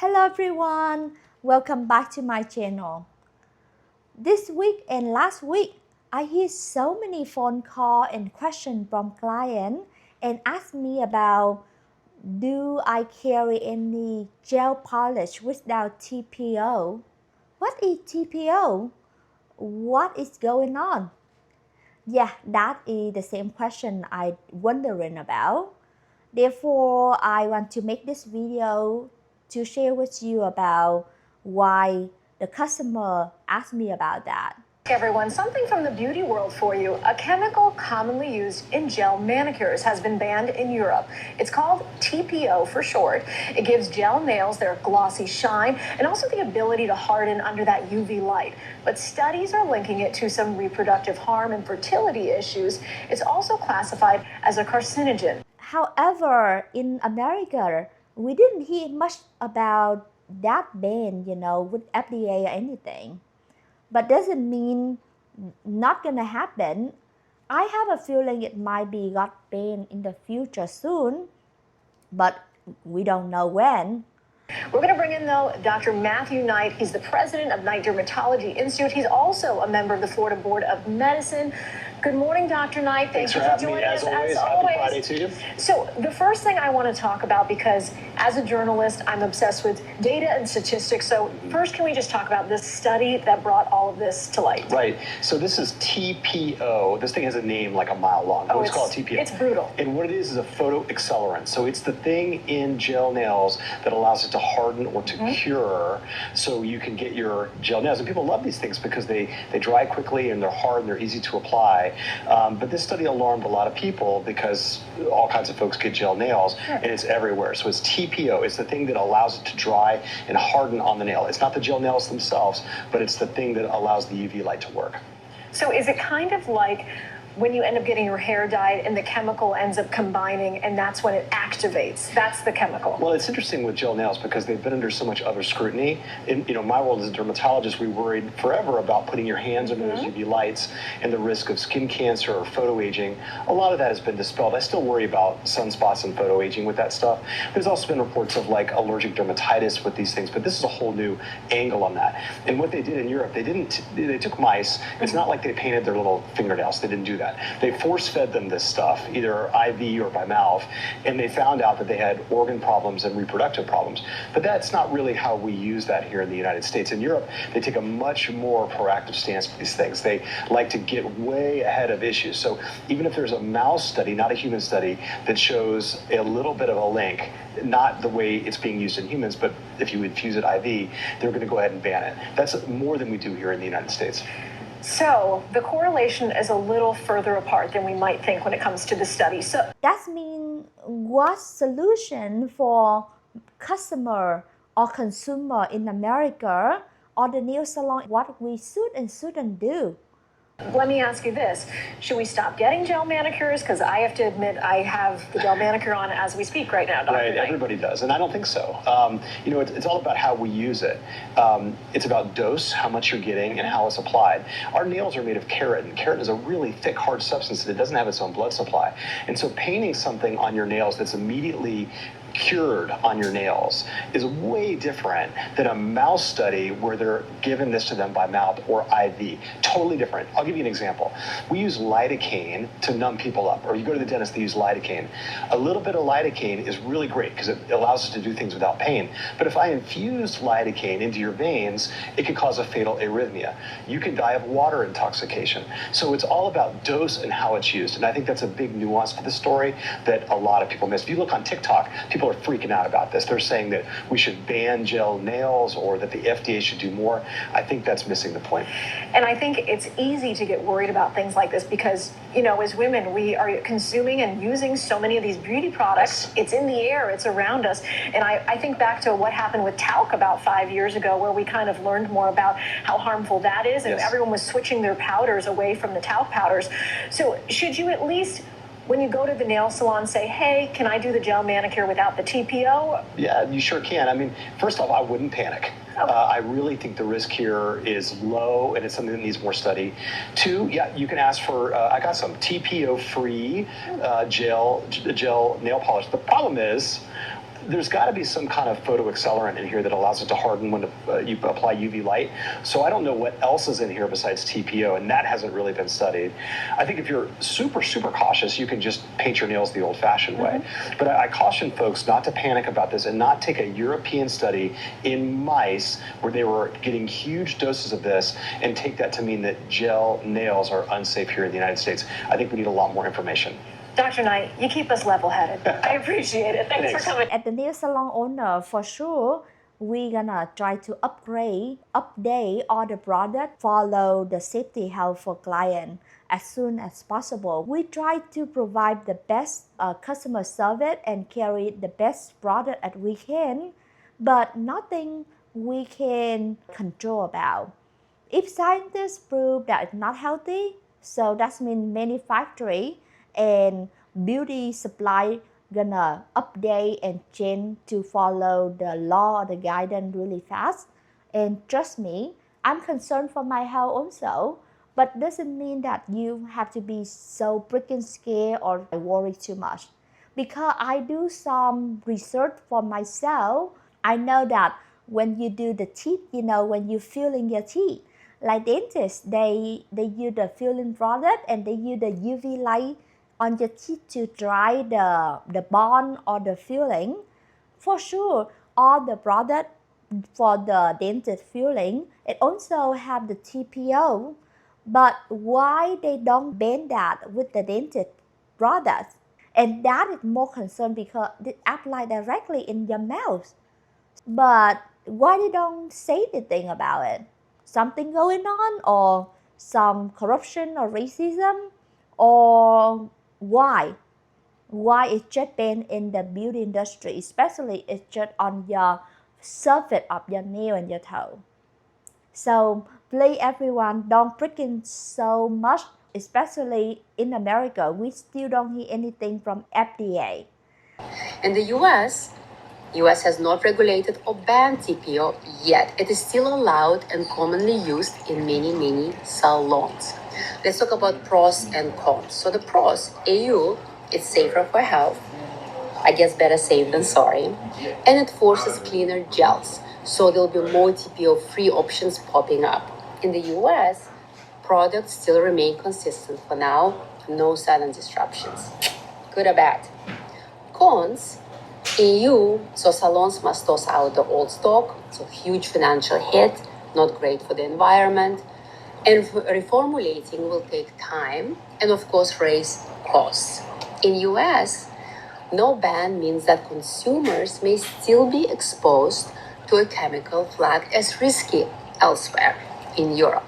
Hello everyone, welcome back to my channel. This week and last week, I hear so many phone call and questions from clients and ask me about do I carry any gel polish without TPO? What is TPO? What is going on? Yeah, that is the same question I wondering about. Therefore, I want to make this video to share with you about why the customer asked me about that. Everyone, something from the beauty world for you. A chemical commonly used in gel manicures has been banned in Europe. It's called TPO for short. It gives gel nails their glossy shine and also the ability to harden under that UV light. But studies are linking it to some reproductive harm and fertility issues. It's also classified as a carcinogen. However, in America, we didn't hear much about that ban, with FDA or anything. But doesn't mean not gonna happen. I have a feeling it might be got banned in the future soon, but we don't know when. We're going to bring in, though, Dr. Matthew Knight. He's the president of Knight Dermatology Institute. He's also a member of the Florida Board of Medicine. Good morning, Dr. Knight. Thanks for having me. As always, happy Friday to you. So the first thing I want to talk about, because as a journalist, I'm obsessed with data and statistics. So first, can we just talk about this study that brought all of this to light? Right. So this is TPO. This thing has a name like a mile long. Oh, it's called TPO. It's brutal. And what it is a photoaccelerant. So it's the thing in gel nails that allows it to harden or to cure, so you can get your gel nails. And people love these things because they dry quickly and they're hard and they're easy to apply. But this study alarmed a lot of people because all kinds of folks get gel nails and it's everywhere. So it's TPO. It's the thing that allows it to dry and harden on the nail. It's not the gel nails themselves, but it's the thing that allows the UV light to work. So is it kind of like when you end up getting your hair dyed and the chemical ends up combining and that's when it activates? That's the chemical. Well, it's interesting with gel nails because they've been under so much other scrutiny. In my world as a dermatologist, we worried forever about putting your hands under those UV lights and the risk of skin cancer or photoaging. A lot of that has been dispelled. I still worry about sunspots and photoaging with that stuff. There's also been reports of like allergic dermatitis with these things, but this is a whole new angle on that. And what they did in Europe, they took mice. It's not like they painted their little fingernails. They didn't do that. They force-fed them this stuff, either IV or by mouth, and they found out that they had organ problems and reproductive problems. But that's not really how we use that here in the United States. In Europe, they take a much more proactive stance with these things. They like to get way ahead of issues. So even if there's a mouse study, not a human study, that shows a little bit of a link, not the way it's being used in humans, but if you infuse it IV, they're going to go ahead and ban it. That's more than we do here in the United States. So the correlation is a little further apart than we might think when it comes to the study. So that means what solution for customer or consumer in America or the nail salon, what we should and shouldn't do? Let me ask you this. Should we stop getting gel manicures? Because I have to admit, I have the gel manicure on as we speak right now, Dr. Right, Knight. everybody does, and I don't think so. It's all about how we use it. It's about dose, how much you're getting, and how it's applied. Our nails are made of keratin. Keratin is a really thick, hard substance that doesn't have its own blood supply. And so painting something on your nails that's immediately cured on your nails is way different than a mouse study where they're given this to them by mouth or IV. Totally different. I'll give you an example. We use lidocaine to numb people up, or you go to the dentist, they use lidocaine. A little bit of lidocaine is really great because it allows us to do things without pain. But if I infuse lidocaine into your veins, it could cause a fatal arrhythmia. You can die of water intoxication. So it's all about dose and how it's used. And I think that's a big nuance to the story that a lot of people miss. If you look on TikTok, people are freaking out about this. They're saying that we should ban gel nails or that the FDA should do more. I think that's missing the point. And I think it's easy to get worried about things like this because, as women, we are consuming and using so many of these beauty products. It's in the air, it's around us. And I think back to what happened with talc about 5 years ago, where we kind of learned more about how harmful that is. And everyone was switching their powders away from the talc powders. So should you at least, when you go to the nail salon, say, hey, can I do the gel manicure without the TPO? Yeah, you sure can. I mean, first off, I wouldn't panic. I really think the risk here is low, and it's something that needs more study. Two, yeah, you can ask for, I got some TPO-free gel nail polish. The problem is, there's got to be some kind of photo accelerant in here that allows it to harden when you apply UV light. So I don't know what else is in here besides TPO, and that hasn't really been studied. I think if you're super, super cautious, you can just paint your nails the old-fashioned way. But I caution folks not to panic about this and not take a European study in mice where they were getting huge doses of this and take that to mean that gel nails are unsafe here in the United States. I think we need a lot more information. Dr. Knight, you keep us level-headed. I appreciate it. Thanks for coming. At the nail salon owner, for sure, we're gonna try to update all the product, follow the safety health for client as soon as possible. We try to provide the best customer service and carry the best product that we can, but nothing we can control about. If scientists prove that it's not healthy, so that means manufacturing and beauty supply gonna update and change to follow the law or the guidance really fast. And trust me, I'm concerned for my health also, but doesn't mean that you have to be so freaking scared or worry too much. Because I do some research for myself, I know that when you do the teeth, when you filling your teeth, like dentists, they use the filling product and they use the UV light on your teeth to dry the bond or the filling. For sure, all the product for the dentist filling, it also have the TPO. But why they don't ban that with the dentist products? And that is more concern because it apply directly in your mouth. But why they don't say anything about it? Something going on, or some corruption or racism, or why? Why it's just banned in the beauty industry, especially it's just on your surface of your nail and your toe. So please everyone, don't freaking so much, especially in America. We still don't hear anything from FDA. In the US has not regulated or banned TPO yet. It is still allowed and commonly used in many salons. Let's talk about pros and cons. So the pros, AU, it's safer for health. I guess better safe than sorry. And it forces cleaner gels. So there'll be more TPO-free options popping up. In the US, products still remain consistent for now. No sudden disruptions. Good or bad? Cons, EU, so salons must toss out the old stock, so huge financial hit, not great for the environment. And reformulating will take time and of course raise costs. In US, no ban means that consumers may still be exposed to a chemical flagged as risky elsewhere in Europe.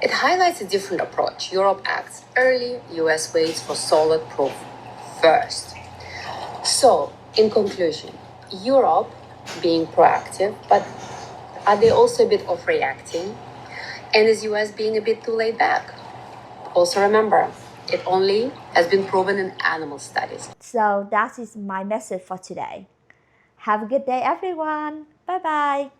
It highlights a different approach. Europe acts early, US waits for solid proof first. So, in conclusion, Europe being proactive, but are they also a bit of reacting? And is US being a bit too laid back? Also remember, it only has been proven in animal studies. So that is my message for today. Have a good day, everyone. Bye bye.